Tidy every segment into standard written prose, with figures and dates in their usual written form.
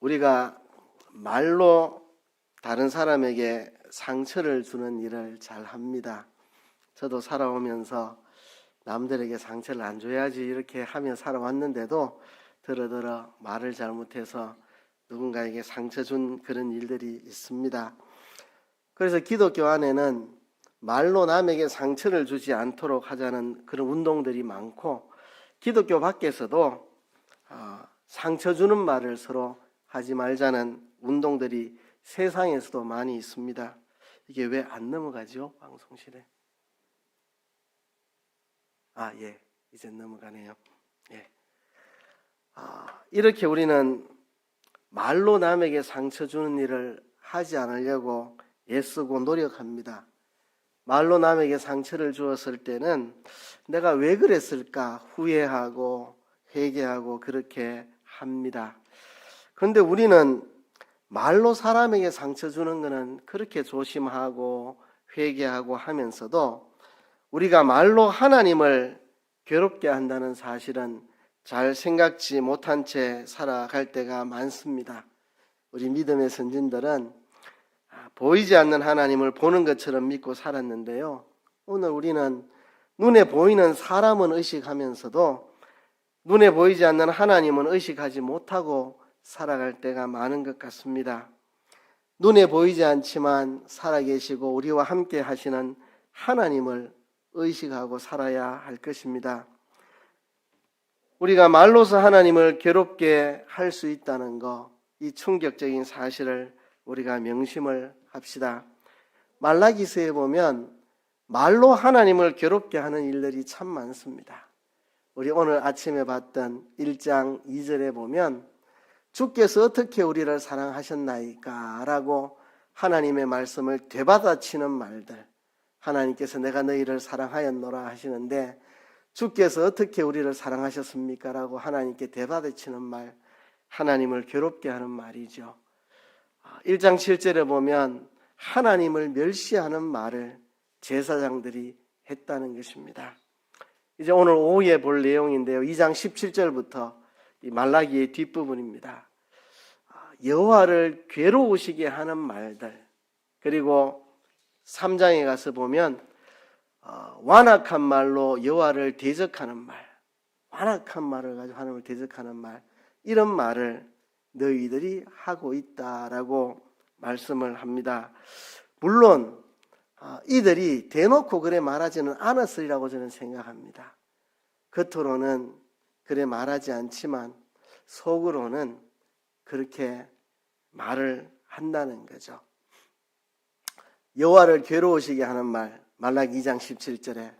우리가 말로 다른 사람에게 상처를 주는 일을 잘 합니다. 저도 살아오면서 남들에게 상처를 안 줘야지 이렇게 하며 살아왔는데도 더러더러 말을 잘못해서 누군가에게 상처 준 그런 일들이 있습니다. 그래서 기독교 안에는 말로 남에게 상처를 주지 않도록 하자는 그런 운동들이 많고, 기독교 밖에서도 상처 주는 말을 서로 하지 말자는 운동들이 세상에서도 많이 있습니다. 이게 왜 안 넘어가죠? 방송실에. 예, 이제 넘어가네요. 예. 이렇게 우리는 말로 남에게 상처 주는 일을 하지 않으려고 애쓰고 노력합니다. 말로 남에게 상처를 주었을 때는 내가 왜 그랬을까 후회하고 회개하고 그렇게 합니다. 그런데 우리는 말로 사람에게 상처 주는 것은 그렇게 조심하고 회개하고 하면서도 우리가 말로 하나님을 괴롭게 한다는 사실은 잘 생각지 못한 채 살아갈 때가 많습니다. 우리 믿음의 선진들은 보이지 않는 하나님을 보는 것처럼 믿고 살았는데요, 오늘 우리는 눈에 보이는 사람은 의식하면서도 눈에 보이지 않는 하나님은 의식하지 못하고 살아갈 때가 많은 것 같습니다. 눈에 보이지 않지만 살아계시고 우리와 함께 하시는 하나님을 의식하고 살아야 할 것입니다. 우리가 말로서 하나님을 괴롭게 할 수 있다는 것, 이 충격적인 사실을 우리가 명심을 합시다. 말라기서에 보면 말로 하나님을 괴롭게 하는 일들이 참 많습니다. 우리 오늘 아침에 봤던 1장 2절에 보면 주께서 어떻게 우리를 사랑하셨나이까 라고 하나님의 말씀을 되받아치는 말들, 하나님께서 내가 너희를 사랑하였노라 하시는데 주께서 어떻게 우리를 사랑하셨습니까? 라고 하나님께 되받아치는 말, 하나님을 괴롭게 하는 말이죠. 1장 7절에 보면 하나님을 멸시하는 말을 제사장들이 했다는 것입니다. 이제 오늘 오후에 볼 내용인데요, 2장 17절부터 이 말라기의 뒷부분입니다. 여호와를 괴로우시게 하는 말들, 그리고 3장에 가서 보면 완악한 말로 여호와를 대적하는 말, 완악한 말을 가지고 하나님을 대적하는 말, 이런 말을 너희들이 하고 있다라고 말씀을 합니다. 물론 이들이 대놓고 그래 말하지는 않았으리라고 저는 생각합니다. 겉으로는 그래 말하지 않지만 속으로는 그렇게 말을 한다는 거죠. 여호와를 괴로우시게 하는 말, 말라기 2장 17절에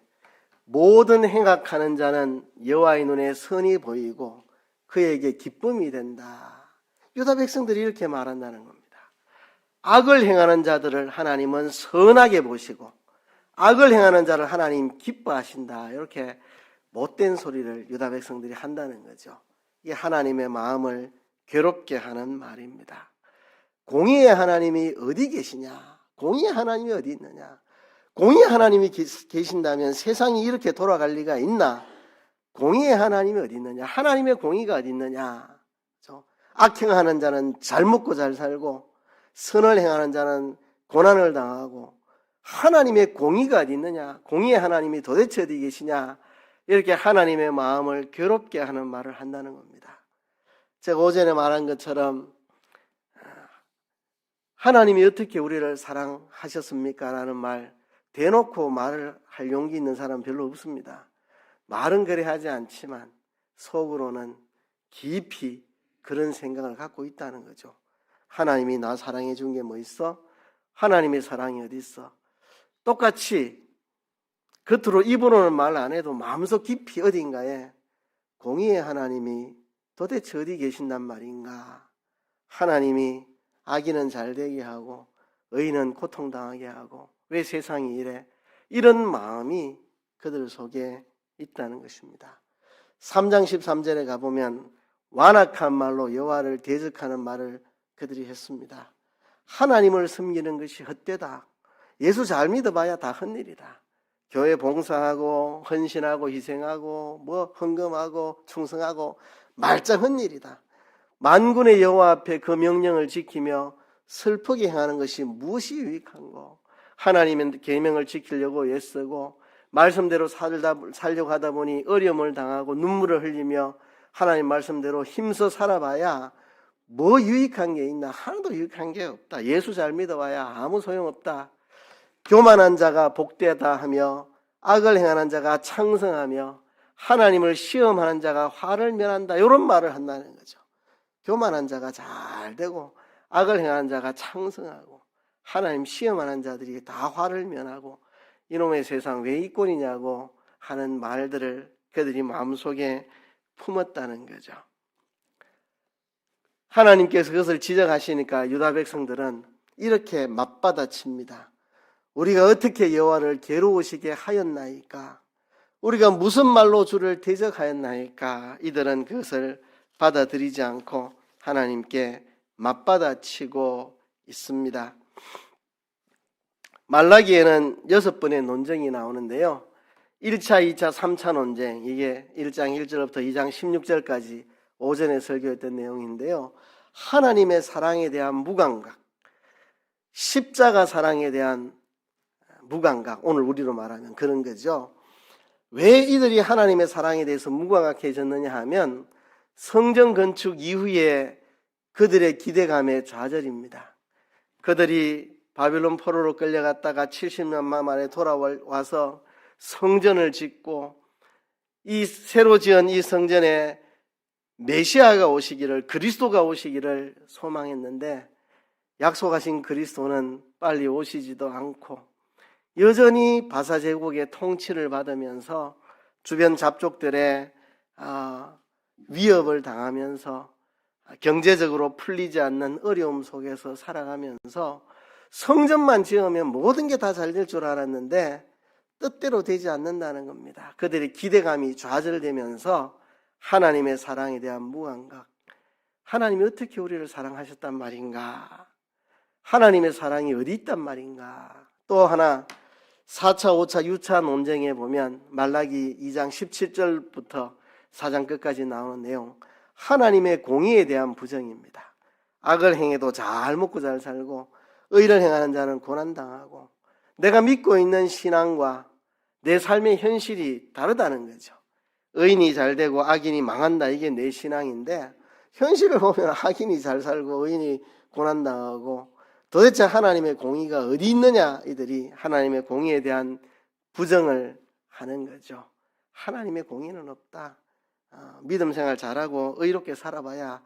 모든 행악하는 자는 여호와의 눈에 선이 보이고 그에게 기쁨이 된다. 유다 백성들이 이렇게 말한다는 겁니다. 악을 행하는 자들을 하나님은 선하게 보시고 악을 행하는 자를 하나님 기뻐하신다. 이렇게 못된 소리를 유다 백성들이 한다는 거죠. 이게 하나님의 마음을 괴롭게 하는 말입니다. 공의의 하나님이 어디 계시냐? 공의의 하나님이 어디 있느냐? 공의의 하나님이 계신다면 세상이 이렇게 돌아갈 리가 있나? 공의의 하나님이 어디 있느냐? 하나님의 공의가 어디 있느냐? 악행하는 자는 잘 먹고 잘 살고 선을 행하는 자는 고난을 당하고 하나님의 공의가 어디 있느냐? 공의의 하나님이 도대체 어디 계시냐? 이렇게 하나님의 마음을 괴롭게 하는 말을 한다는 겁니다. 제가 오전에 말한 것처럼 하나님이 어떻게 우리를 사랑하셨습니까? 라는 말 대놓고 말을 할 용기 있는 사람은 별로 없습니다. 말은 그래 하지 않지만 속으로는 깊이 그런 생각을 갖고 있다는 거죠. 하나님이 나 사랑해 준 게 뭐 있어? 하나님의 사랑이 어디 있어? 똑같이 겉으로 입으로는 말 안 해도 마음속 깊이 어딘가에 공의의 하나님이 도대체 어디 계신단 말인가? 하나님이 악인은 잘되게 하고 의인은 고통당하게 하고 왜 세상이 이래? 이런 마음이 그들 속에 있다는 것입니다. 3장 13절에 가보면 완악한 말로 여호와를 대적하는 말을 그들이 했습니다. 하나님을 섬기는 것이 헛되다. 예수 잘 믿어봐야 다 헛일이다. 교회 봉사하고 헌신하고 희생하고 헌금하고 충성하고 말짱 헛일이다. 만군의 여호와 앞에 그 명령을 지키며 슬프게 행하는 것이 무엇이 유익한고? 하나님의 계명을 지키려고 애쓰고 말씀대로 살려고 하다 보니 어려움을 당하고 눈물을 흘리며 하나님 말씀대로 힘써 살아봐야 뭐 유익한 게 있나? 하나도 유익한 게 없다. 예수 잘 믿어봐야 아무 소용없다. 교만한 자가 복되다 하며 악을 행하는 자가 창성하며 하나님을 시험하는 자가 화를 면한다. 이런 말을 한다는 거죠. 교만한 자가 잘 되고 악을 행하는 자가 창성하고 하나님 시험하는 자들이 다 화를 면하고 이놈의 세상 왜 이꼴이냐고 하는 말들을 그들이 마음속에 품었다는 거죠. 하나님께서 그것을 지적하시니까 유다 백성들은 이렇게 맞받아칩니다. 우리가 어떻게 여호와를 괴로우시게 하였나이까? 우리가 무슨 말로 주를 대적하였나이까? 이들은 그것을 받아들이지 않고 하나님께 맞받아치고 있습니다. 말라기에는 6번의 논쟁이 나오는데요. 1차, 2차, 3차 논쟁, 이게 1장 1절부터 2장 16절까지 오전에 설교했던 내용인데요. 하나님의 사랑에 대한 무감각, 십자가 사랑에 대한 무감각, 오늘 우리로 말하면 그런 거죠. 왜 이들이 하나님의 사랑에 대해서 무감각해졌느냐 하면 성전 건축 이후에 그들의 기대감의 좌절입니다. 그들이 바빌론 포로로 끌려갔다가 70년 만에 돌아와서 성전을 짓고 이 새로 지은 이 성전에 메시아가 오시기를, 그리스도가 오시기를 소망했는데 약속하신 그리스도는 빨리 오시지도 않고 여전히 바사 제국의 통치를 받으면서 주변 잡족들의 위협을 당하면서 경제적으로 풀리지 않는 어려움 속에서 살아가면서 성전만 지으면 모든 게 다 잘 될 줄 알았는데 뜻대로 되지 않는다는 겁니다. 그들의 기대감이 좌절되면서 하나님의 사랑에 대한 무감각, 하나님이 어떻게 우리를 사랑하셨단 말인가? 하나님의 사랑이 어디 있단 말인가? 또 하나 4차, 5차, 6차 논쟁에 보면 말라기 2장 17절부터 4장 끝까지 나오는 내용, 하나님의 공의에 대한 부정입니다. 악을 행해도 잘 먹고 잘 살고 의를 행하는 자는 고난당하고 내가 믿고 있는 신앙과 내 삶의 현실이 다르다는 거죠. 의인이 잘 되고 악인이 망한다, 이게 내 신앙인데 현실을 보면 악인이 잘 살고 의인이 고난당하고 도대체 하나님의 공의가 어디 있느냐, 이들이 하나님의 공의에 대한 부정을 하는 거죠. 하나님의 공의는 없다. 믿음 생활 잘하고 의롭게 살아봐야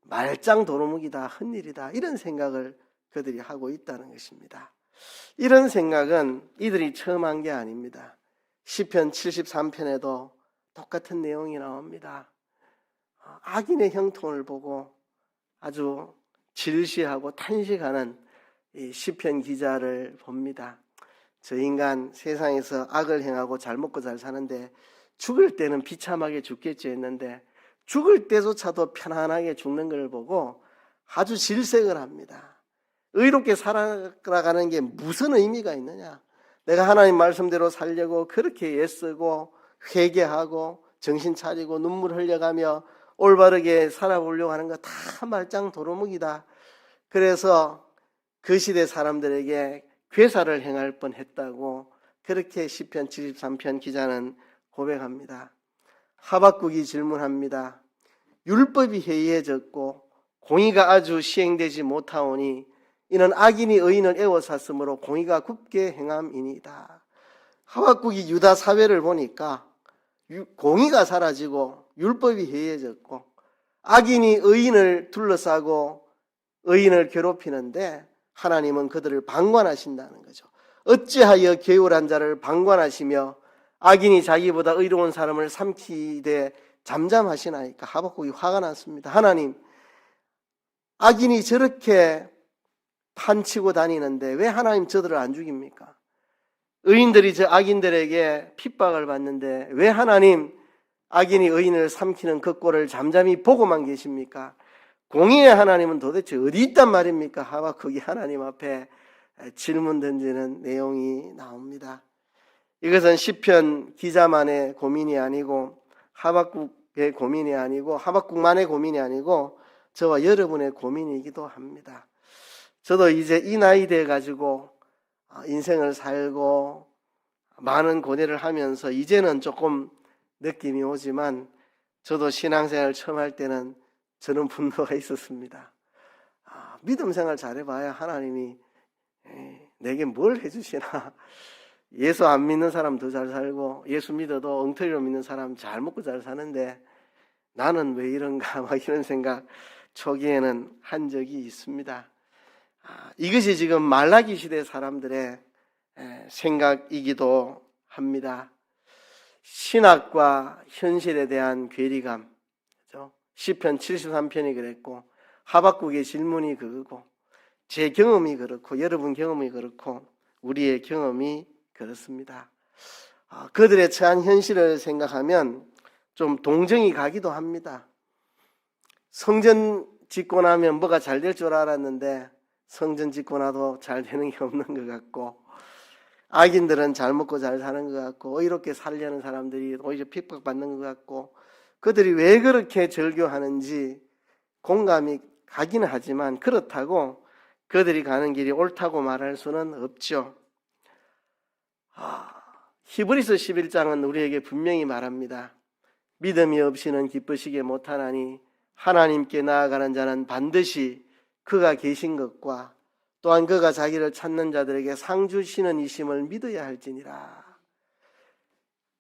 말짱 도루묵이다, 헛일이다, 이런 생각을 그들이 하고 있다는 것입니다. 이런 생각은 이들이 처음 한 게 아닙니다. 시편 73편에도 똑같은 내용이 나옵니다. 악인의 형통을 보고 아주 질시하고 탄식하는 이 시편 기자를 봅니다. 저 인간 세상에서 악을 행하고 잘 먹고 잘 사는데 죽을 때는 비참하게 죽겠지 했는데 죽을 때조차도 편안하게 죽는 걸 보고 아주 질색을 합니다. 의롭게 살아가는 게 무슨 의미가 있느냐? 내가 하나님 말씀대로 살려고 그렇게 애쓰고 회개하고 정신 차리고 눈물 흘려가며 올바르게 살아보려고 하는 거 다 말짱 도루묵이다. 그래서 그 시대 사람들에게 괴사를 행할 뻔했다고 그렇게 시편 73편 기자는 고백합니다. 하박국이 질문합니다. 율법이 해이해졌고 공의가 아주 시행되지 못하오니 이는 악인이 의인을 애워쌌으므로 공의가 굽게 행함이니이다. 하박국이 유다 사회를 보니까 공의가 사라지고 율법이 해이해졌고 악인이 의인을 둘러싸고 의인을 괴롭히는데 하나님은 그들을 방관하신다는 거죠. 어찌하여 게으른 자를 방관하시며 악인이 자기보다 의로운 사람을 삼키되 잠잠하시나이까? 하박국이 화가 났습니다. 하나님, 악인이 저렇게 판치고 다니는데 왜 하나님 저들을 안 죽입니까? 의인들이 저 악인들에게 핍박을 받는데 왜 하나님 악인이 의인을 삼키는 그 꼴을 잠잠히 보고만 계십니까? 공의의 하나님은 도대체 어디 있단 말입니까? 하박국이 하나님 앞에 질문 던지는 내용이 나옵니다. 이것은 시편 기자만의 고민이 아니고 하박국의 고민이 아니고 하박국만의 고민이 아니고 저와 여러분의 고민이기도 합니다. 저도 이제 이 나이 돼 가지고 인생을 살고 많은 고뇌를 하면서 이제는 조금 느낌이 오지만 저도 신앙생활 처음 할 때는 저는 분노가 있었습니다. 믿음 생활 잘해봐야 하나님이 내게 뭘 해주시나. 예수 안 믿는 사람 더 잘 살고 예수 믿어도 엉터리로 믿는 사람 잘 먹고 잘 사는데 나는 왜 이런가 막 이런 생각 초기에는 한 적이 있습니다. 이것이 지금 말라기 시대 사람들의 생각이기도 합니다. 신학과 현실에 대한 괴리감, 그렇죠? 시편 73편이 그랬고 하박국의 질문이 그거고 제 경험이 그렇고 여러분 경험이 그렇고 우리의 경험이 그렇습니다. 그들의 처한 현실을 생각하면 좀 동정이 가기도 합니다. 성전 짓고 나면 뭐가 잘 될 줄 알았는데 성전 짓고 나도 잘 되는 게 없는 것 같고 악인들은 잘 먹고 잘 사는 것 같고 의롭게 살려는 사람들이 오히려 핍박받는 것 같고 그들이 왜 그렇게 절교하는지 공감이 가기는 하지만 그렇다고 그들이 가는 길이 옳다고 말할 수는 없죠. 히브리서 11장은 우리에게 분명히 말합니다. 믿음이 없이는 기쁘시게 못하나니 하나님께 나아가는 자는 반드시 그가 계신 것과 또한 그가 자기를 찾는 자들에게 상 주시는 이심을 믿어야 할지니라.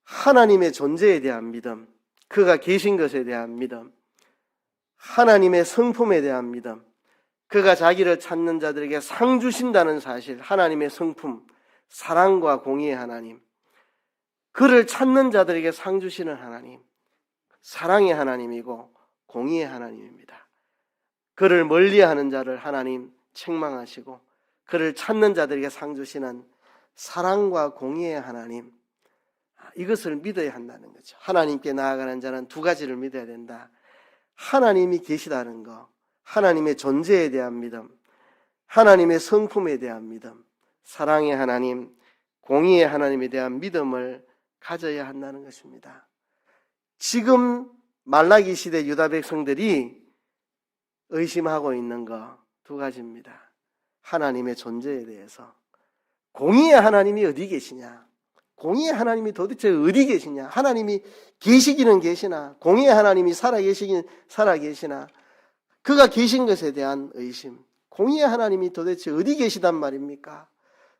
하나님의 존재에 대한 믿음, 그가 계신 것에 대한 믿음, 하나님의 성품에 대한 믿음, 그가 자기를 찾는 자들에게 상 주신다는 사실, 하나님의 성품, 사랑과 공의의 하나님, 그를 찾는 자들에게 상 주시는 하나님, 사랑의 하나님이고 공의의 하나님입니다. 그를 멀리하는 자를 하나님 책망하시고 그를 찾는 자들에게 상 주시는 사랑과 공의의 하나님, 이것을 믿어야 한다는 거죠. 하나님께 나아가는 자는 두 가지를 믿어야 된다. 하나님이 계시다는 것, 하나님의 존재에 대한 믿음, 하나님의 성품에 대한 믿음, 사랑의 하나님, 공의의 하나님에 대한 믿음을 가져야 한다는 것입니다. 지금 말라기 시대 유다 백성들이 의심하고 있는 거 두 가지입니다. 하나님의 존재에 대해서. 공의의 하나님이 어디 계시냐? 공의의 하나님이 도대체 어디 계시냐? 하나님이 계시기는 계시나? 공의의 하나님이 살아계시긴 살아계시나? 그가 계신 것에 대한 의심. 공의의 하나님이 도대체 어디 계시단 말입니까?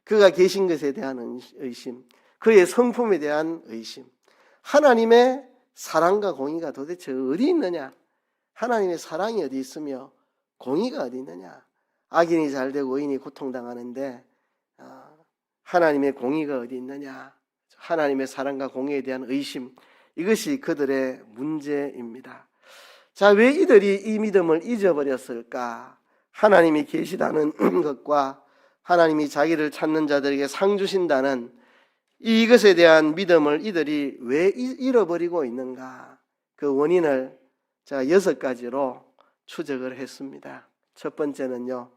그가 계신 것에 대한 의심. 그의 성품에 대한 의심. 하나님의 사랑과 공의가 도대체 어디 있느냐? 하나님의 사랑이 어디 있으며 공의가 어디 있느냐? 악인이 잘되고 의인이 고통당하는데 하나님의 공의가 어디 있느냐? 하나님의 사랑과 공의에 대한 의심, 이것이 그들의 문제입니다. 자, 왜 이들이 이 믿음을 잊어버렸을까? 하나님이 계시다는 것과 하나님이 자기를 찾는 자들에게 상 주신다는 이것에 대한 믿음을 이들이 왜 잃어버리고 있는가? 그 원인을 제가 6가지로 추적을 했습니다. 첫 번째는요,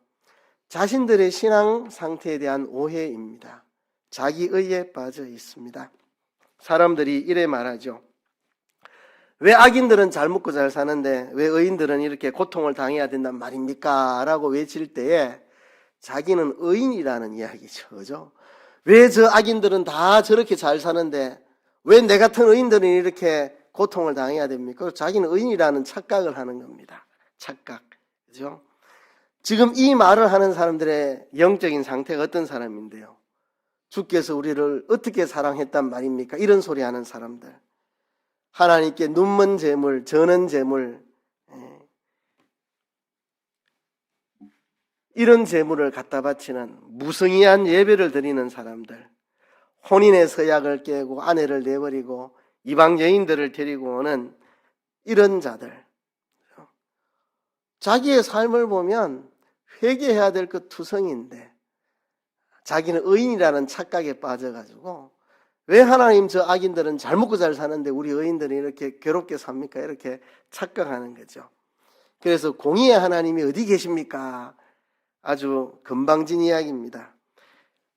자신들의 신앙 상태에 대한 오해입니다. 자기의에 빠져 있습니다. 사람들이 이래 말하죠. 왜 악인들은 잘 먹고 잘 사는데 왜 의인들은 이렇게 고통을 당해야 된단 말입니까? 라고 외칠 때에 자기는 의인이라는 이야기죠. 그죠? 왜 저 악인들은 다 저렇게 잘 사는데 왜 내 같은 의인들은 이렇게 고통을 당해야 됩니까? 자기는 의인이라는 착각을 하는 겁니다. 착각. 그죠? 지금 이 말을 하는 사람들의 영적인 상태가 어떤 사람인데요? 주께서 우리를 어떻게 사랑했단 말입니까? 이런 소리 하는 사람들. 하나님께 눈먼 재물, 저는 재물, 이런 재물을 갖다 바치는 무성의한 예배를 드리는 사람들, 혼인의 서약을 깨고 아내를 내버리고 이방 여인들을 데리고 오는 이런 자들, 자기의 삶을 보면 회개해야 될 것 투성인데 자기는 의인이라는 착각에 빠져가지고 왜 하나님 저 악인들은 잘 먹고 잘 사는데 우리 의인들은 이렇게 괴롭게 삽니까? 이렇게 착각하는 거죠. 그래서 공의의 하나님이 어디 계십니까? 아주 건방진 이야기입니다.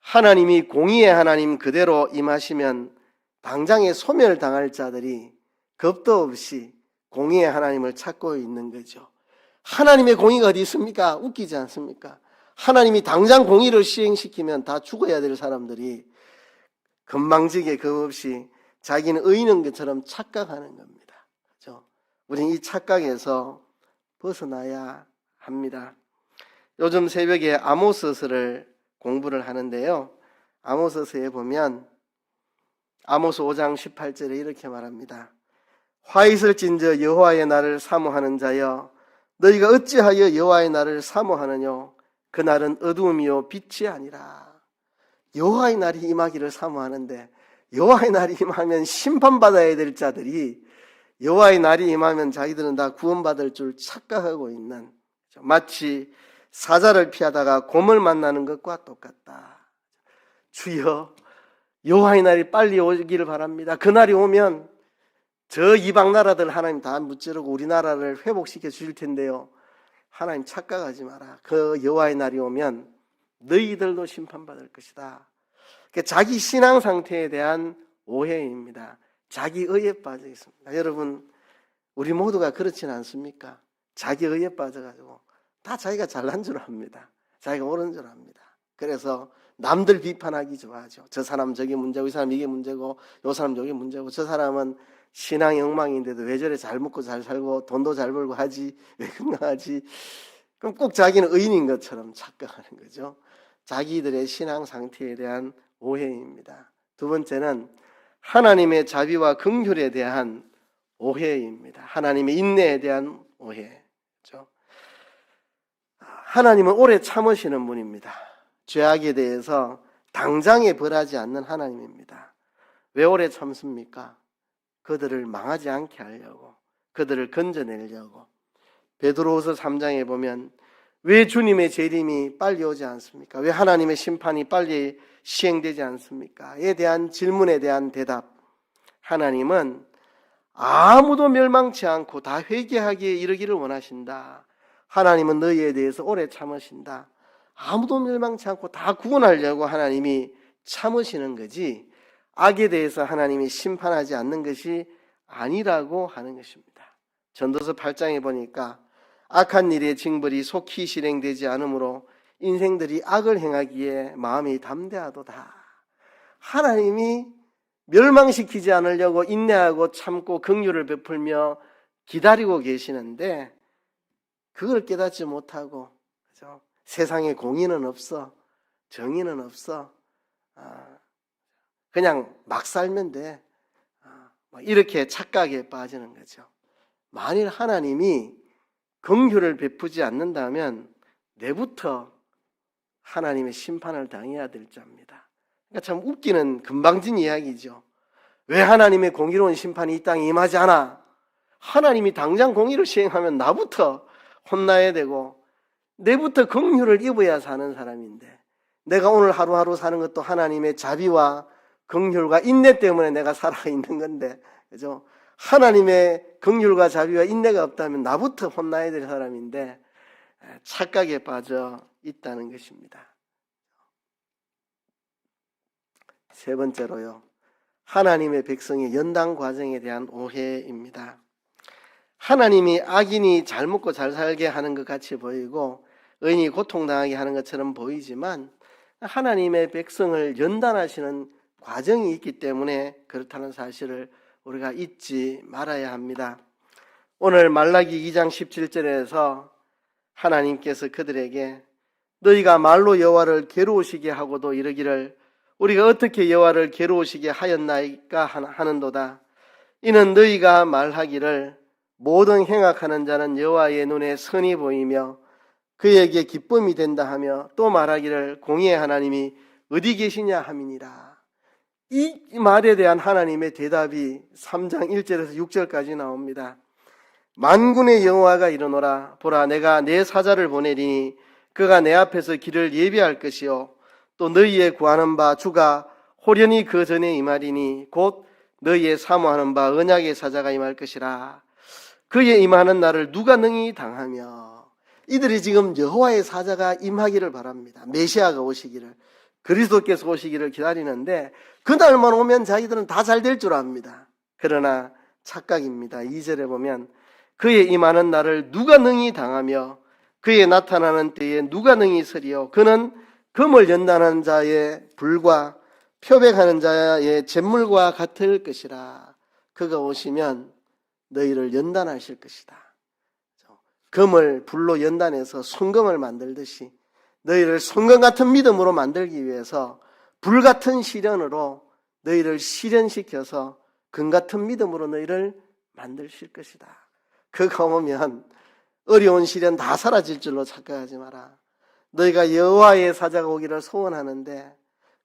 하나님이 공의의 하나님 그대로 임하시면 당장에 소멸당할 자들이 겁도 없이 공의의 하나님을 찾고 있는 거죠. 하나님의 공의가 어디 있습니까? 웃기지 않습니까? 하나님이 당장 공의를 시행시키면 다 죽어야 될 사람들이 건방지게 겁없이 자기는 의인인 것처럼 착각하는 겁니다. 그렇죠? 우리는 이 착각에서 벗어나야 합니다. 요즘 새벽에 아모스서를 공부를 하는데요. 아모스서에 보면 아모스 5장 18절에 이렇게 말합니다. 화 있을진저 여호와의 날을 사모하는 자여 너희가 어찌하여 여호와의 날을 사모하느뇨 그 날은 어두움이요 빛이 아니라. 여호와의 날이 임하기를 사모하는데 여호와의 날이 임하면 심판받아야 될 자들이 여호와의 날이 임하면 자기들은 다 구원받을 줄 착각하고 있는, 마치 사자를 피하다가 곰을 만나는 것과 똑같다. 주여 여호와의 날이 빨리 오기를 바랍니다. 그 날이 오면 저 이방 나라들 하나님 다 무찌르고 우리나라를 회복시켜 주실 텐데요. 하나님 착각하지 마라. 그 여호와의 날이 오면 너희들도 심판받을 것이다. 자기 신앙 상태에 대한 오해입니다. 자기 의에 빠져 있습니다. 여러분, 우리 모두가 그렇지는 않습니까? 자기 의에 빠져가지고 다 자기가 잘난 줄 압니다. 자기가 옳은 줄 압니다. 그래서 남들 비판하기 좋아하죠. 저 사람 저게 문제고 이 사람 이게 문제고 이 사람 저게 문제고 저 사람은 신앙이 엉망인데도 왜 저래 잘 먹고 잘 살고 돈도 잘 벌고 하지 왜 건강하지. 그럼 꼭 자기는 의인인 것처럼 착각하는 거죠. 자기들의 신앙 상태에 대한 오해입니다. 두 번째는 하나님의 자비와 긍휼에 대한 오해입니다. 하나님의 인내에 대한 오해죠. 하나님은 오래 참으시는 분입니다. 죄악에 대해서 당장에 벌하지 않는 하나님입니다. 왜 오래 참습니까? 그들을 망하지 않게 하려고, 그들을 건져내려고. 베드로후서 3장에 보면 왜 주님의 재림이 빨리 오지 않습니까? 왜 하나님의 심판이 빨리 시행되지 않습니까? 에 대한 질문에 대한 대답. 하나님은 아무도 멸망치 않고 다 회개하기에 이르기를 원하신다. 하나님은 너희에 대해서 오래 참으신다. 아무도 멸망치 않고 다 구원하려고 하나님이 참으시는 거지 악에 대해서 하나님이 심판하지 않는 것이 아니라고 하는 것입니다. 전도서 8장에 보니까 악한 일의 징벌이 속히 실행되지 않으므로 인생들이 악을 행하기에 마음이 담대하도다. 하나님이 멸망시키지 않으려고 인내하고 참고 긍휼을 베풀며 기다리고 계시는데 그걸 깨닫지 못하고, 그죠? 세상에 공의는 없어, 정의는 없어, 그냥 막 살면 돼, 이렇게 착각에 빠지는 거죠. 만일 하나님이 긍휼을 베푸지 않는다면 내부터 하나님의 심판을 당해야 될 자입니다. 그러니까 참 웃기는 금방진 이야기죠. 왜 하나님의 공의로운 심판이 이 땅에 임하지 않아? 하나님이 당장 공의를 시행하면 나부터 혼나야 되고 내부터 긍휼을 입어야 사는 사람인데, 내가 오늘 하루하루 사는 것도 하나님의 자비와 긍휼과 인내 때문에 내가 살아있는 건데, 그죠? 하나님의 긍휼과 자비와 인내가 없다면 나부터 혼나야 될 사람인데 착각에 빠져 있다는 것입니다. 세 번째로요, 하나님의 백성의 연단 과정에 대한 오해입니다. 하나님이 악인이 잘 먹고 잘 살게 하는 것 같이 보이고 의인이 고통당하게 하는 것처럼 보이지만 하나님의 백성을 연단하시는 과정이 있기 때문에 그렇다는 사실을 우리가 잊지 말아야 합니다. 오늘 말라기 2장 17절에서 하나님께서 그들에게 너희가 말로 여호와를 괴로우시게 하고도 이르기를 우리가 어떻게 여호와를 괴로우시게 하였나이까 하는도다. 이는 너희가 말하기를 모든 행악하는 자는 여호와의 눈에 선이 보이며 그에게 기쁨이 된다 하며 또 말하기를 공의의 하나님이 어디 계시냐 함이니라. 이 말에 대한 하나님의 대답이 3장 1절에서 6절까지 나옵니다. 만군의 여호와가 이르노라. 보라, 내가 내 사자를 보내리니 그가 내 앞에서 길을 예비할 것이요 또 너희의 구하는 바 주가 호련히 그 전에 임하리니 곧 너희의 사모하는 바 언약의 사자가 임할 것이라. 그의 임하는 날을 누가 능히 당하며. 이들이 지금 여호와의 사자가 임하기를 바랍니다. 메시아가 오시기를, 그리스도께서 오시기를 기다리는데 그날만 오면 자기들은 다 잘 될 줄 압니다. 그러나 착각입니다. 2절에 보면 그의 임하는 날을 누가 능히 당하며 그의 나타나는 때에 누가 능히 서리요. 그는 금을 연단하는 자의 불과 표백하는 자의 잿물과 같을 것이라. 그가 오시면 너희를 연단하실 것이다. 금을 불로 연단해서 순금을 만들듯이 너희를 순금 같은 믿음으로 만들기 위해서 불 같은 시련으로 너희를 시련시켜서 금 같은 믿음으로 너희를 만드실 것이다. 그가 오면 어려운 시련 다 사라질 줄로 착각하지 마라. 너희가 여호와의 사자가 오기를 소원하는데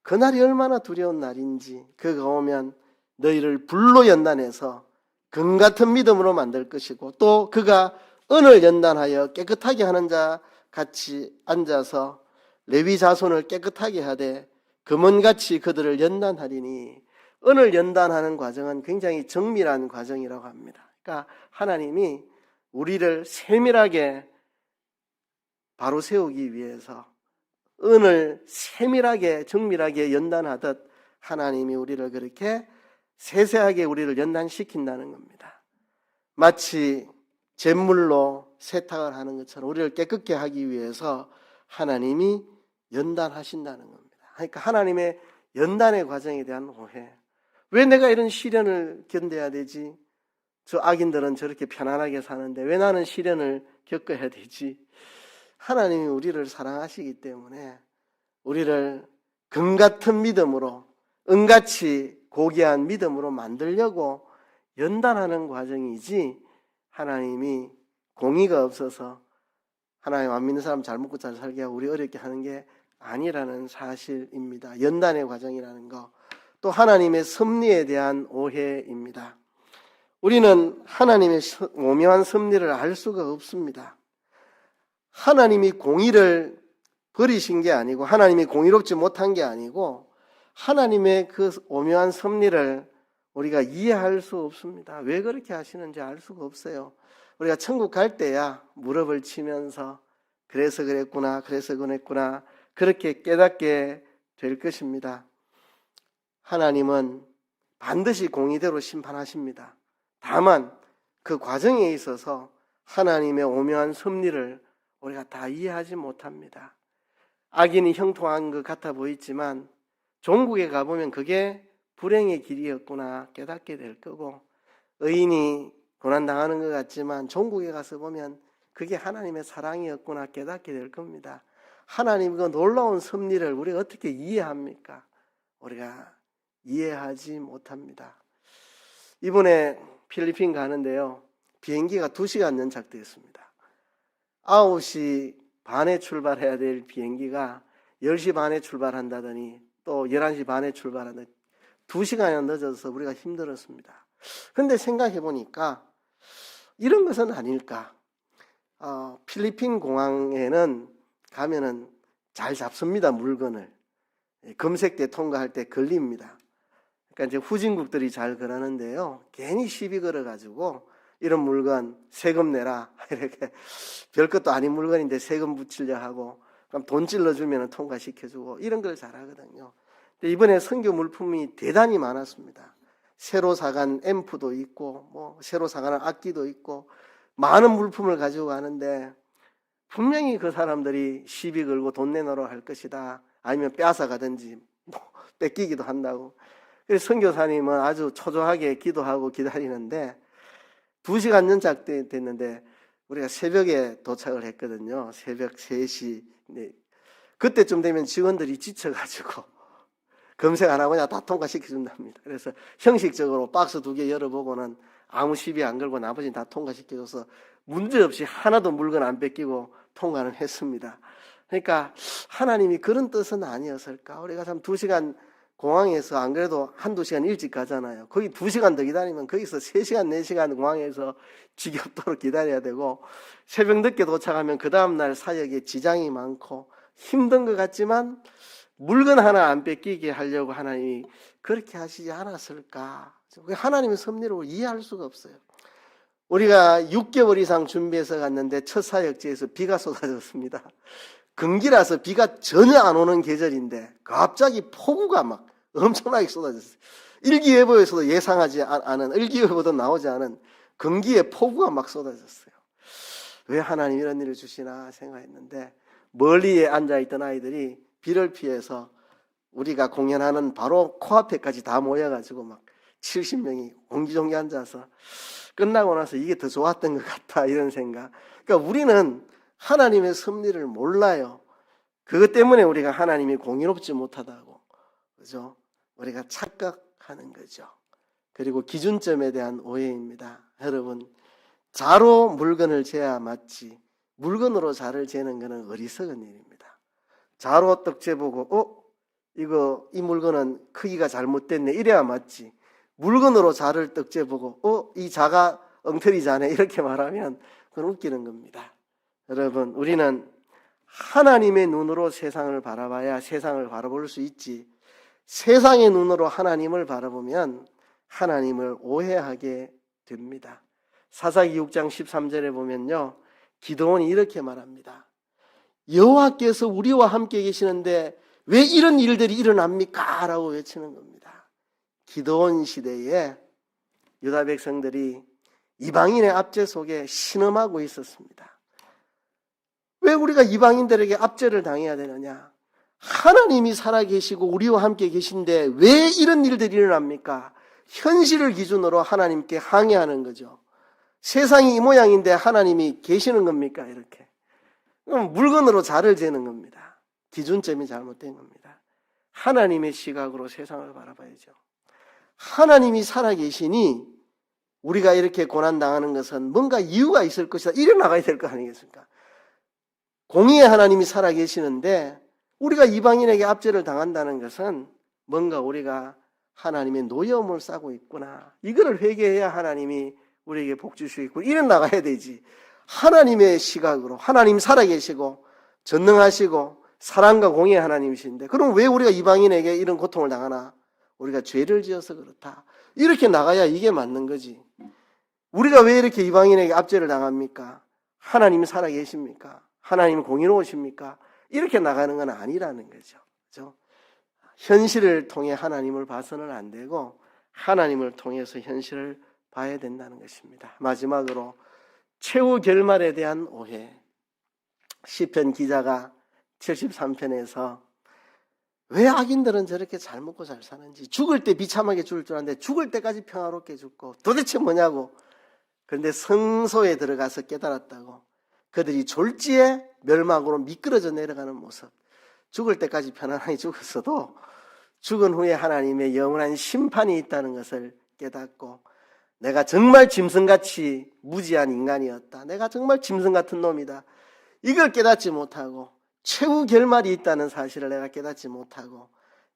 그날이 얼마나 두려운 날인지. 그가 오면 너희를 불로 연단해서 금 같은 믿음으로 만들 것이고, 또 그가 은을 연단하여 깨끗하게 하는 자 같이 앉아서 레위 자손을 깨끗하게 하되 금은같이 그들을 연단하리니. 은을 연단하는 과정은 굉장히 정밀한 과정이라고 합니다. 그러니까 하나님이 우리를 세밀하게 바로 세우기 위해서 은을 세밀하게 정밀하게 연단하듯 하나님이 우리를 그렇게 세세하게 우리를 연단시킨다는 겁니다. 마치 잿물로 세탁을 하는 것처럼 우리를 깨끗게 하기 위해서 하나님이 연단하신다는 겁니다. 그러니까 하나님의 연단의 과정에 대한 오해. 왜 내가 이런 시련을 견뎌야 되지? 저 악인들은 저렇게 편안하게 사는데 왜 나는 시련을 겪어야 되지? 하나님이 우리를 사랑하시기 때문에 우리를 금 같은 믿음으로, 은같이 고귀한 믿음으로 만들려고 연단하는 과정이지, 하나님이 공의가 없어서 하나님 안 믿는 사람 잘 먹고 잘 살게 하고 우리 어렵게 하는 게 아니라는 사실입니다. 연단의 과정이라는 거. 또 하나님의 섭리에 대한 오해입니다. 우리는 하나님의 오묘한 섭리를 알 수가 없습니다. 하나님이 공의를 버리신 게 아니고, 하나님이 공의롭지 못한 게 아니고, 하나님의 그 오묘한 섭리를 우리가 이해할 수 없습니다. 왜 그렇게 하시는지 알 수가 없어요. 우리가 천국 갈 때야 무릎을 치면서 그래서 그랬구나, 그래서 그랬구나, 그렇게 깨닫게 될 것입니다. 하나님은 반드시 공의대로 심판하십니다. 다만 그 과정에 있어서 하나님의 오묘한 섭리를 우리가 다 이해하지 못합니다. 악인이 형통한 것 같아 보이지만 종국에 가보면 그게 불행의 길이었구나 깨닫게 될 거고, 의인이 고난당하는 것 같지만 종국에 가서 보면 그게 하나님의 사랑이었구나 깨닫게 될 겁니다. 하나님 그 놀라운 섭리를 우리가 어떻게 이해합니까? 우리가 이해하지 못합니다. 이번에 필리핀 가는데요, 비행기가 2시간 연착되었습니다. 9시 반에 출발해야 될 비행기가 10시 반에 출발한다더니 또 11시 반에 출발하는 2시간이나 늦어서 우리가 힘들었습니다. 그런데 생각해 보니까 이런 것은 아닐까. 필리핀 공항에는 가면은 잘 잡습니다. 물건을. 검색대 통과할 때 걸립니다. 그러니까 이제 후진국들이 잘 그러는데요, 괜히 시비 걸어가지고 이런 물건 세금 내라 이렇게 별것도 아닌 물건인데 세금 붙이려 하고, 그럼 돈 찔러주면 통과시켜주고 이런 걸 잘하거든요. 근데 이번에 선교 물품이 대단히 많았습니다. 새로 사간 앰프도 있고 뭐 새로 사가는 악기도 있고 많은 물품을 가지고 가는데, 분명히 그 사람들이 시비 걸고 돈 내놓으러 할 것이다, 아니면 빼앗아 가든지 뭐 뺏기기도 한다고. 그래서 선교사님은 아주 초조하게 기도하고 기다리는데 2시간 연착됐는데 우리가 새벽에 도착을 했거든요. 새벽 3시. 네. 그때쯤 되면 직원들이 지쳐가지고 검색 안 하고 그냥 다 통과시켜준답니다. 그래서 형식적으로 박스 2개 열어보고는 아무 시비 안 걸고 나머지는 다 통과시켜줘서 문제없이 하나도 물건 안 뺏기고 통과는 했습니다. 그러니까 하나님이 그런 뜻은 아니었을까? 우리가 참 2시간 공항에서 안 그래도 1-2시간 일찍 가잖아요. 거기 2시간 더 기다리면 거기서 3시간, 4시간 공항에서 지겹도록 기다려야 되고, 새벽 늦게 도착하면 그 다음날 사역에 지장이 많고 힘든 것 같지만 물건 하나 안 뺏기게 하려고 하나님이 그렇게 하시지 않았을까? 하나님의 섭리를 이해할 수가 없어요. 우리가 6개월 이상 준비해서 갔는데 첫 사역지에서 비가 쏟아졌습니다. 건기라서 비가 전혀 안 오는 계절인데 갑자기 폭우가 막 엄청나게 쏟아졌어요. 일기예보에서도 예상하지 않은, 일기예보도 나오지 않은 건기에 폭우가 막 쏟아졌어요. 왜 하나님 이런 일을 주시나 생각했는데 멀리에 앉아있던 아이들이 비를 피해서 우리가 공연하는 바로 코앞에까지 다 모여가지고 막 70명이 옹기종기 앉아서 끝나고 나서 이게 더 좋았던 것 같다 이런 생각. 그러니까 우리는 하나님의 섭리를 몰라요. 그것 때문에 우리가 하나님이 공의롭지 못하다고, 그죠? 우리가 착각하는 거죠. 그리고 기준점에 대한 오해입니다. 여러분, 자로 물건을 재야 맞지 물건으로 자를 재는 것은 어리석은 일입니다. 자로 떡 재보고 이 물건은 크기가 잘못됐네 이래야 맞지, 물건으로 자를 떡 재보고 이 자가 엉터리 자네 이렇게 말하면 그건 웃기는 겁니다. 여러분, 우리는 하나님의 눈으로 세상을 바라봐야 세상을 바라볼 수 있지, 세상의 눈으로 하나님을 바라보면 하나님을 오해하게 됩니다. 사사기 6장 13절에 보면요, 기드온이 이렇게 말합니다. 여호와께서 우리와 함께 계시는데 왜 이런 일들이 일어납니까? 라고 외치는 겁니다. 기드온 시대에 유다 백성들이 이방인의 압제 속에 신음하고 있었습니다. 왜 우리가 이방인들에게 압제를 당해야 되느냐? 하나님이 살아계시고 우리와 함께 계신데 왜 이런 일들이 일어납니까? 현실을 기준으로 하나님께 항의하는 거죠. 세상이 이 모양인데 하나님이 계시는 겁니까? 이렇게. 그럼 물건으로 자를 재는 겁니다. 기준점이 잘못된 겁니다. 하나님의 시각으로 세상을 바라봐야죠. 하나님이 살아계시니 우리가 이렇게 고난당하는 것은 뭔가 이유가 있을 것이다, 일어나가야 될 거 아니겠습니까? 공의의 하나님이 살아계시는데 우리가 이방인에게 압제를 당한다는 것은 뭔가 우리가 하나님의 노여움을 싸고 있구나, 이거를 회개해야 하나님이 우리에게 복 주시고 일어나가야 되지. 하나님의 시각으로, 하나님 살아계시고 전능하시고 사랑과 공의의 하나님이신데 그럼 왜 우리가 이방인에게 이런 고통을 당하나? 우리가 죄를 지어서 그렇다, 이렇게 나가야 이게 맞는 거지. 우리가 왜 이렇게 이방인에게 압제를 당합니까? 하나님이 살아계십니까? 하나님이 공의로우십니까? 이렇게 나가는 건 아니라는 거죠. 그렇죠? 현실을 통해 하나님을 봐서는 안 되고 하나님을 통해서 현실을 봐야 된다는 것입니다. 마지막으로 최후 결말에 대한 오해. 시편 기자가 73편에서 왜 악인들은 저렇게 잘 먹고 잘 사는지, 죽을 때 비참하게 죽을 줄 알았는데 죽을 때까지 평화롭게 죽고 도대체 뭐냐고. 그런데 성소에 들어가서 깨달았다고. 그들이 졸지에 멸망으로 미끄러져 내려가는 모습. 죽을 때까지 편안하게 죽었어도 죽은 후에 하나님의 영원한 심판이 있다는 것을 깨닫고 내가 정말 짐승같이 무지한 인간이었다, 내가 정말 짐승 같은 놈이다, 이걸 깨닫지 못하고 최후 결말이 있다는 사실을 내가 깨닫지 못하고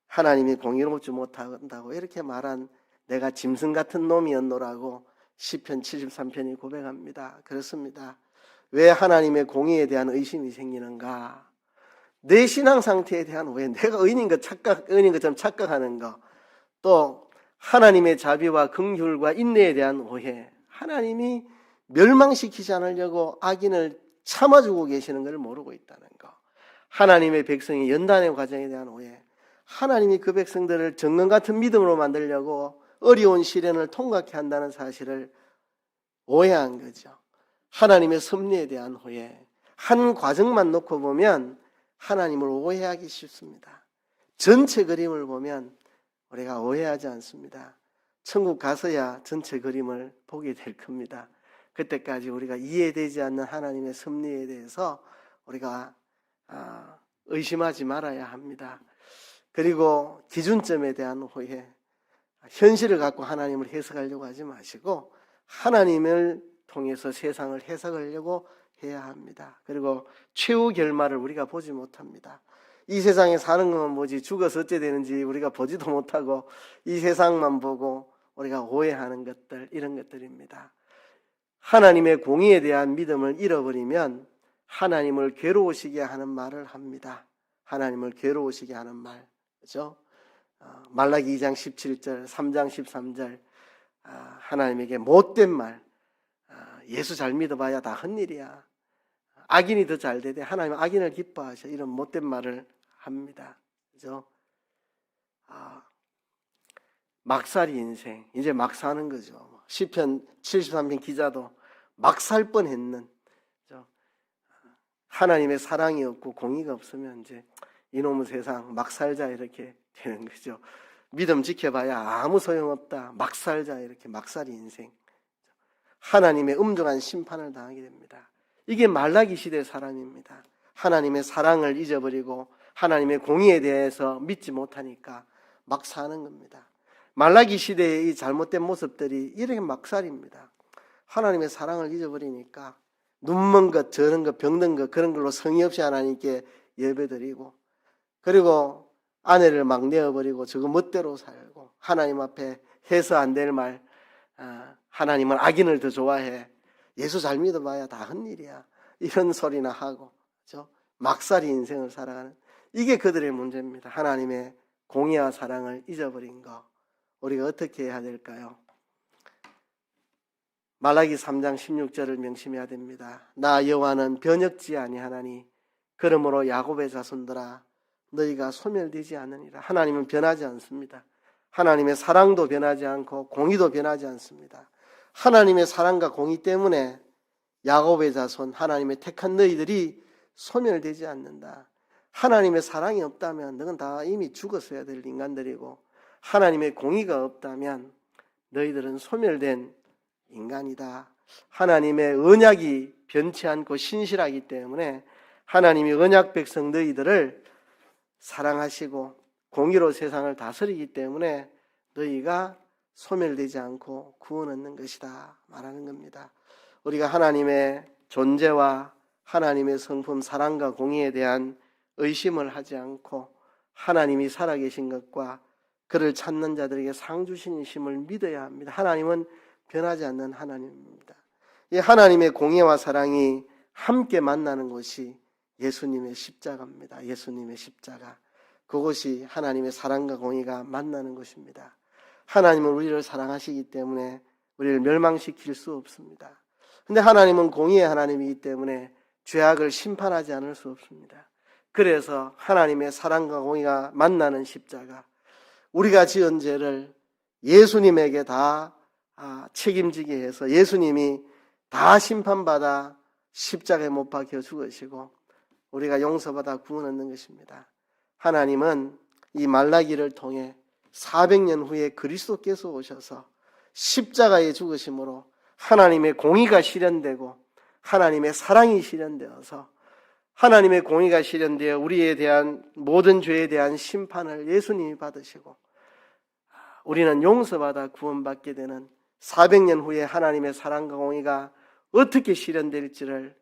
하나님이 공의롭지 못한다고 이렇게 말한 내가 짐승 같은 놈이었노라고 시편 73편이 고백합니다. 그렇습니다. 왜 하나님의 공의에 대한 의심이 생기는가? 내 신앙 상태에 대한 오해, 내가 의인인 것처럼 착각하는 거, 또 하나님의 자비와 긍휼과 인내에 대한 오해, 하나님이 멸망시키지 않으려고 악인을 참아주고 계시는 걸 모르고 있다는 거, 하나님의 백성의 연단의 과정에 대한 오해, 하나님이 그 백성들을 정금 같은 믿음으로 만들려고 어려운 시련을 통과케 한다는 사실을 오해한 거죠. 하나님의 섭리에 대한 오해, 한 과정만 놓고 보면 하나님을 오해하기 쉽습니다. 전체 그림을 보면 우리가 오해하지 않습니다. 천국 가서야 전체 그림을 보게 될 겁니다. 그때까지 우리가 이해되지 않는 하나님의 섭리에 대해서 우리가 의심하지 말아야 합니다. 그리고 기준점에 대한 오해, 현실을 갖고 하나님을 해석하려고 하지 마시고 하나님을 통해서 세상을 해석하려고 해야 합니다. 그리고 최후 결말을 우리가 보지 못합니다. 이 세상에 사는 것만 보지 죽어서 어째 되는지 우리가 보지도 못하고 이 세상만 보고 우리가 오해하는 것들, 이런 것들입니다. 하나님의 공의에 대한 믿음을 잃어버리면 하나님을 괴로우시게 하는 말을 합니다. 하나님을 괴로우시게 하는 말, 그렇죠? 말라기 2장 17절, 3장 13절, 하나님에게 못된 말, 예수 잘 믿어봐야 다 헛일이야, 악인이 더 잘 되대, 하나님은 악인을 기뻐하셔, 이런 못된 말을 합니다. 그죠? 막살이 인생, 이제 막 사는 거죠. 시편 73편 기자도 막 살 뻔했는, 하나님의 사랑이 없고 공의가 없으면 이제 이놈의 세상 막 살자 이렇게 되는 거죠. 믿음 지켜봐야 아무 소용없다, 막 살자, 이렇게 막살이 인생. 하나님의 엄중한 심판을 당하게 됩니다. 이게 말라기 시대의 사람입니다. 하나님의 사랑을 잊어버리고 하나님의 공의에 대해서 믿지 못하니까 막 사는 겁니다. 말라기 시대의 이 잘못된 모습들이 이렇게 막살입니다. 하나님의 사랑을 잊어버리니까 눈먼 것, 저런 것, 병든 것, 그런 걸로 성의 없이 하나님께 예배드리고, 그리고 아내를 막 내어버리고 저거 멋대로 살고, 하나님 앞에 해서 안 될 말, 하나님은 악인을 더 좋아해, 예수 잘 믿어봐야 다 헛일이야, 이런 소리나 하고, 그렇죠? 막살이 인생을 살아가는, 이게 그들의 문제입니다. 하나님의 공의와 사랑을 잊어버린 거, 우리가 어떻게 해야 될까요? 말라기 3장 16절을 명심해야 됩니다. 나 여호와는 변혁지 아니하나니 그러므로 야곱의 자손들아 너희가 소멸되지 않으니라. 하나님은 변하지 않습니다. 하나님의 사랑도 변하지 않고 공의도 변하지 않습니다. 하나님의 사랑과 공의 때문에 야곱의 자손, 하나님의 택한 너희들이 소멸되지 않는다. 하나님의 사랑이 없다면 너는 다 이미 죽었어야 될 인간들이고, 하나님의 공의가 없다면 너희들은 소멸된 인간이다. 하나님의 언약이 변치 않고 신실하기 때문에 하나님이 언약 백성 너희들을 사랑하시고 공의로 세상을 다스리기 때문에 너희가 소멸되지 않고 구원 얻는 것이다 말하는 겁니다. 우리가 하나님의 존재와 하나님의 성품 사랑과 공의에 대한 의심을 하지 않고 하나님이 살아계신 것과 그를 찾는 자들에게 상 주시심을 믿어야 합니다. 하나님은 변하지 않는 하나님입니다. 이 하나님의 공의와 사랑이 함께 만나는 곳이 예수님의 십자가입니다. 예수님의 십자가. 그곳이 하나님의 사랑과 공의가 만나는 곳입니다. 하나님은 우리를 사랑하시기 때문에 우리를 멸망시킬 수 없습니다. 그런데 하나님은 공의의 하나님이기 때문에 죄악을 심판하지 않을 수 없습니다. 그래서 하나님의 사랑과 공의가 만나는 십자가, 우리가 지은 죄를 예수님에게 다 책임지게 해서 예수님이 다 심판받아 십자가에 못 박혀 죽으시고 우리가 용서받아 구원 얻는 것입니다. 하나님은 이 말라기를 통해 400년 후에 그리스도께서 오셔서 십자가에 죽으심으로 하나님의 공의가 실현되고 하나님의 사랑이 실현되어서 하나님의 공의가 실현되어 우리에 대한 모든 죄에 대한 심판을 예수님이 받으시고 우리는 용서받아 구원받게 되는 400년 후에 하나님의 사랑과 공의가 어떻게 실현될지를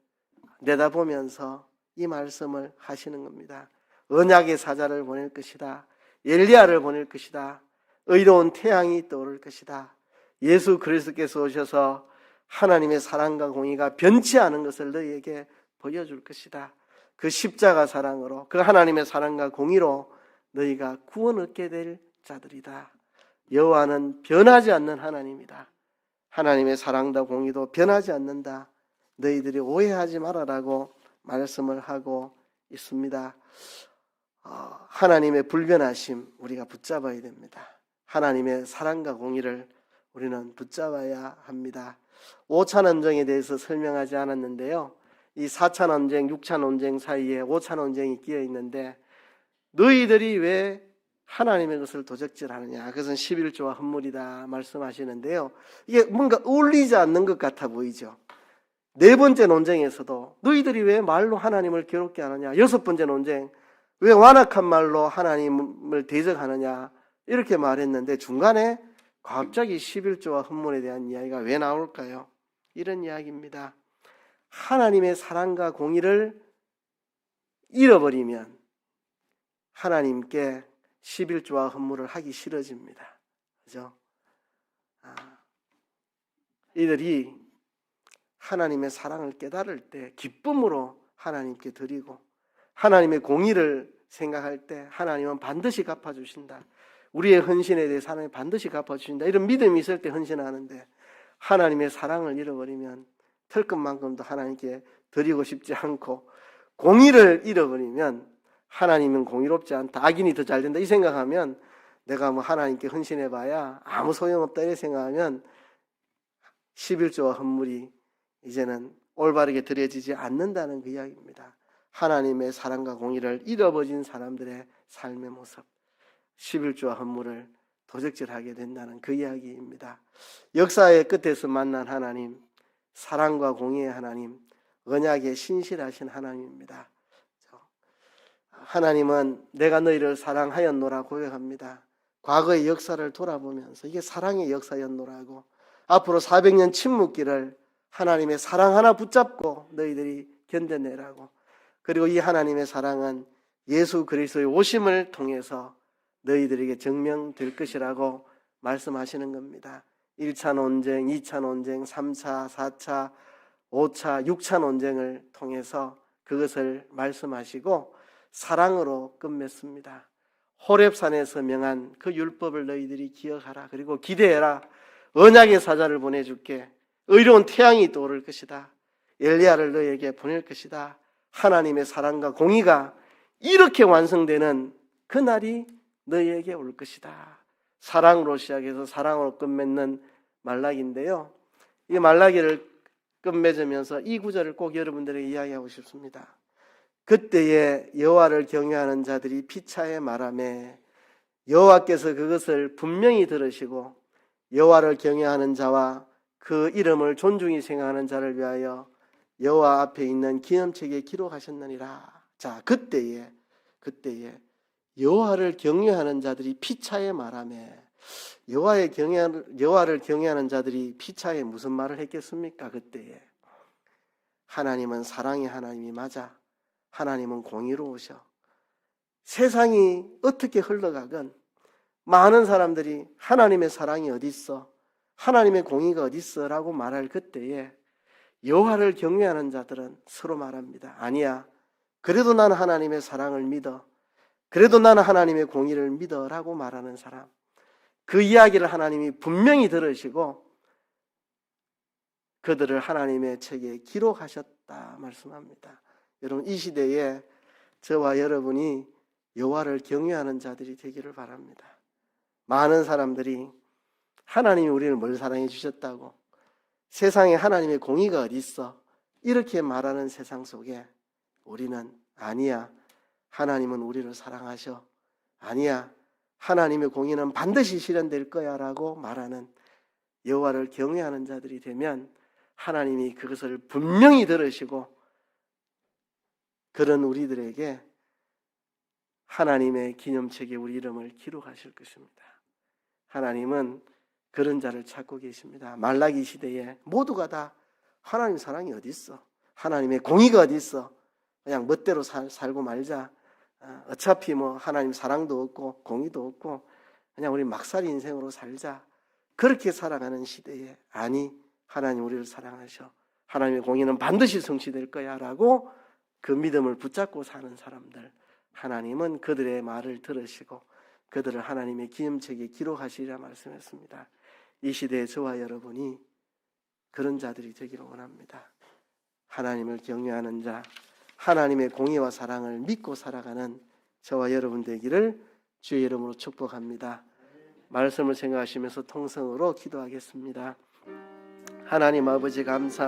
내다보면서 이 말씀을 하시는 겁니다. 언약의 사자를 보낼 것이다. 엘리야를 보낼 것이다. 의로운 태양이 떠오를 것이다. 예수 그리스도께서 오셔서 하나님의 사랑과 공의가 변치 않은 것을 너희에게 보여줄 것이다. 그 십자가 사랑으로, 그 하나님의 사랑과 공의로 너희가 구원 얻게 될 자들이다. 여호와는 변하지 않는 하나님이다. 하나님의 사랑과 공의도 변하지 않는다. 너희들이 오해하지 말아라고 말씀을 하고 있습니다. 하나님의 불변하심 우리가 붙잡아야 됩니다. 하나님의 사랑과 공의를 우리는 붙잡아야 합니다. 5차 논쟁에 대해서 설명하지 않았는데요. 이 4차 논쟁, 6차 논쟁 사이에 5차 논쟁이 끼어 있는데 너희들이 왜 하나님의 것을 도적질하느냐, 그것은 11조와 헛물이다 말씀하시는데요. 이게 뭔가 어울리지 않는 것 같아 보이죠. 네 번째 논쟁에서도 너희들이 왜 말로 하나님을 괴롭게 하느냐, 여섯 번째 논쟁 왜 완악한 말로 하나님을 대적하느냐 이렇게 말했는데 중간에 갑자기 11조와 헛물에 대한 이야기가 왜 나올까요? 이런 이야기입니다. 하나님의 사랑과 공의를 잃어버리면 하나님께 11조와 헛물을 하기 싫어집니다. 그죠? 이들이 하나님의 사랑을 깨달을 때 기쁨으로 하나님께 드리고 하나님의 공의를 생각할 때 하나님은 반드시 갚아주신다. 우리의 헌신에 대해서 하나님 반드시 갚아주신다. 이런 믿음이 있을 때 헌신하는데 하나님의 사랑을 잃어버리면 털끝만큼도 하나님께 드리고 싶지 않고 공의를 잃어버리면 하나님은 공의롭지 않다. 악인이 더 잘 된다. 이 생각하면 내가 뭐 하나님께 헌신해봐야 아무 소용없다. 이렇게 생각하면 11조와 헌물이 이제는 올바르게 드려지지 않는다는 그 이야기입니다. 하나님의 사랑과 공의를 잃어버린 사람들의 삶의 모습, 11조와 헌물을 도적질하게 된다는 그 이야기입니다. 역사의 끝에서 만난 하나님, 사랑과 공의의 하나님, 언약에 신실하신 하나님입니다. 하나님은 내가 너희를 사랑하였노라 고백합니다. 과거의 역사를 돌아보면서 이게 사랑의 역사였노라고, 앞으로 400년 침묵기를 하나님의 사랑 하나 붙잡고 너희들이 견뎌내라고, 그리고 이 하나님의 사랑은 예수 그리스도의 오심을 통해서 너희들에게 증명될 것이라고 말씀하시는 겁니다. 1차 논쟁, 2차 논쟁, 3차, 4차, 5차, 6차 논쟁을 통해서 그것을 말씀하시고 사랑으로 끝맺습니다. 호렙산에서 명한 그 율법을 너희들이 기억하라. 그리고 기대해라. 언약의 사자를 보내줄게. 의로운 태양이 떠오를 것이다. 엘리야를 너희에게 보낼 것이다. 하나님의 사랑과 공의가 이렇게 완성되는 그날이 너희에게 올 것이다. 사랑으로 시작해서 사랑으로 끝맺는 말라기인데요. 이 말라기를 끝맺으면서 이 구절을 꼭 여러분들에게 이야기하고 싶습니다. 그때에 여호와를 경외하는 자들이 피차에 말하매 여호와께서 그것을 분명히 들으시고 여호와를 경외하는 자와 그 이름을 존중히 생각하는 자를 위하여 여호와 앞에 있는 기념책에 기록하셨느니라. 자, 그때에 여호와를 경외하는 자들이 피차에 말하매, 여호와를 경외하는 자들이 피차에 무슨 말을 했겠습니까? 그때에 하나님은 사랑의 하나님이 맞아. 하나님은 공의로우셔. 세상이 어떻게 흘러가건 많은 사람들이 하나님의 사랑이 어디 있어? 하나님의 공의가 어디 있어? 라고 말할 그때에 여호와를 경외하는 자들은 서로 말합니다. 아니야. 그래도 나는 하나님의 사랑을 믿어. 그래도 나는 하나님의 공의를 믿어. 라고 말하는 사람. 그 이야기를 하나님이 분명히 들으시고 그들을 하나님의 책에 기록하셨다 말씀합니다. 여러분, 이 시대에 저와 여러분이 여호와를 경외하는 자들이 되기를 바랍니다. 많은 사람들이 하나님이 우리를 뭘 사랑해 주셨다고, 세상에 하나님의 공의가 어디 있어? 이렇게 말하는 세상 속에 우리는 아니야. 하나님은 우리를 사랑하셔. 아니야. 하나님의 공의는 반드시 실현될 거야 라고 말하는 여호와를 경외하는 자들이 되면 하나님이 그것을 분명히 들으시고 그런 우리들에게 하나님의 기념책에 우리 이름을 기록하실 것입니다. 하나님은 그런 자를 찾고 계십니다. 말라기 시대에 모두가 다 하나님 사랑이 어디 있어? 하나님의 공의가 어디 있어? 그냥 멋대로 살고 말자. 어차피 뭐 하나님 사랑도 없고 공의도 없고 그냥 우리 막살이 인생으로 살자. 그렇게 살아가는 시대에 아니, 하나님 우리를 사랑하셔. 하나님의 공의는 반드시 성취될 거야 라고 그 믿음을 붙잡고 사는 사람들, 하나님은 그들의 말을 들으시고 그들을 하나님의 기념책에 기록하시리라 말씀했습니다. 이 시대에 저와 여러분이 그런 자들이 되기를 원합니다. 하나님을 경외하는 자, 하나님의 공의와 사랑을 믿고 살아가는 저와 여러분 되기를 주의 이름으로 축복합니다. 말씀을 생각하시면서 통성으로 기도하겠습니다. 하나님 아버지 감사합니다.